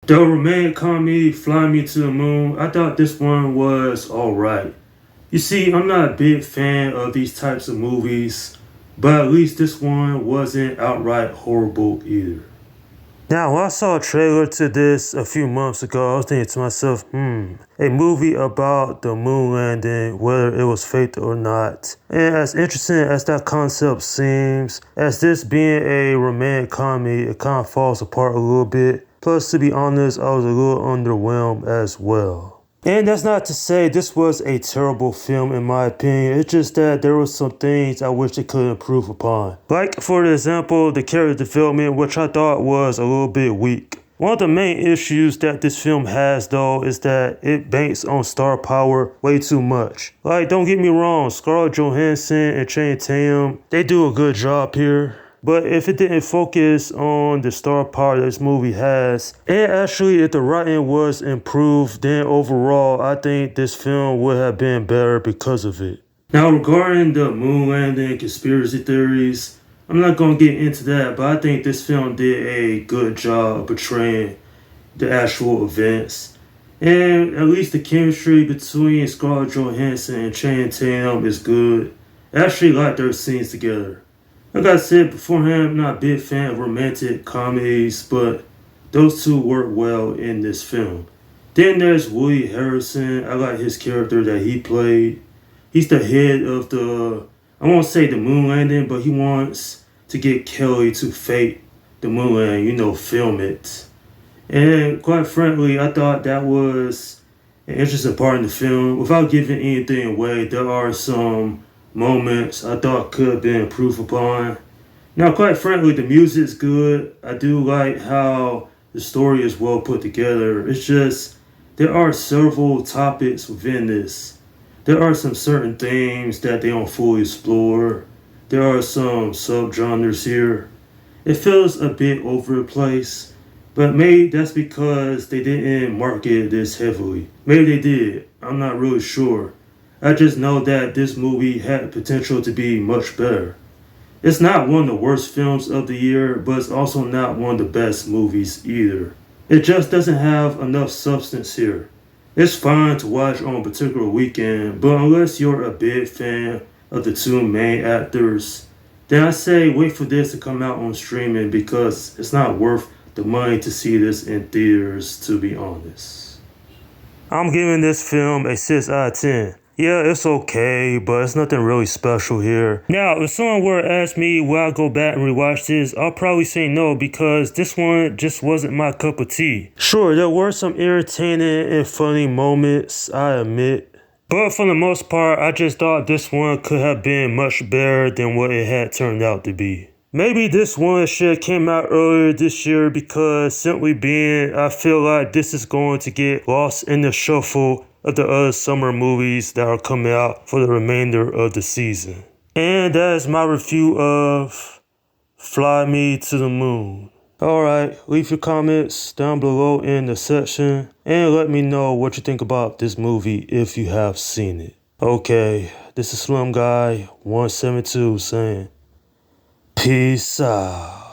The romantic comedy Fly Me to the Moon, I thought this one was alright. You see, I'm not a big fan of these types of movies, but at least this one wasn't outright horrible either. Now, when I saw a trailer to this a few months ago, I was thinking to myself, a movie about the moon landing, whether it was fake or not. And as interesting as that concept seems, as this being a romantic comedy, it kind of falls apart a little bit. Plus, to be honest, I was a little underwhelmed as well. And that's not to say this was a terrible film in my opinion, it's just that there were some things I wish they could improve upon. Like, for example, the character development, which I thought was a little bit weak. One of the main issues that this film has though is that it banks on star power way too much. Like, don't get me wrong, Scarlett Johansson and Channing Tatum, they do a good job here. But if it didn't focus on the star power this movie has, and actually if the writing was improved, then overall I think this film would have been better because of it. Now, regarding the moon landing conspiracy theories, I'm not going to get into that, but I think this film did a good job of portraying the actual events. And at least the chemistry between Scarlett Johansson and Channing Tatum is good. I actually like their scenes together. Like I said beforehand, I'm not a big fan of romantic comedies, but those two work well in this film. Then there's Woody Harrelson. I like his character that he played. He's the head of I won't say the moon landing, but he wants to get Kelly to fake the moon landing, film it. And quite frankly, I thought that was an interesting part in the film. Without giving anything away, there are some moments I thought could have been improved upon. Now, quite frankly, the music's good. I do like how the story is well put together. It's just, there are several topics within this. There are some certain themes that they don't fully explore. There are some subgenres here. It feels a bit over the place, but maybe that's because they didn't market this heavily. Maybe they did. I'm not really sure. I just know that this movie had potential to be much better. It's not one of the worst films of the year, but it's also not one of the best movies either. It just doesn't have enough substance here. It's fine to watch on a particular weekend, but unless you're a big fan of the two main actors, then I say wait for this to come out on streaming because it's not worth the money to see this in theaters, to be honest. I'm giving this film a 6 out of 10. Yeah, it's okay, but it's nothing really special here. Now, if someone were to ask me will I go back and rewatch this, I'll probably say no because this one just wasn't my cup of tea. Sure, there were some irritating and funny moments, I admit. But for the most part, I just thought this one could have been much better than what it had turned out to be. Maybe this one should have came out earlier this year because simply being, I feel like this is going to get lost in the shuffle of the other summer movies that are coming out for the remainder of the season. And that is my review of Fly Me to the Moon. Alright, leave your comments down below in the section and let me know what you think about this movie if you have seen it. Okay, this is Slim Guy 172 saying peace out.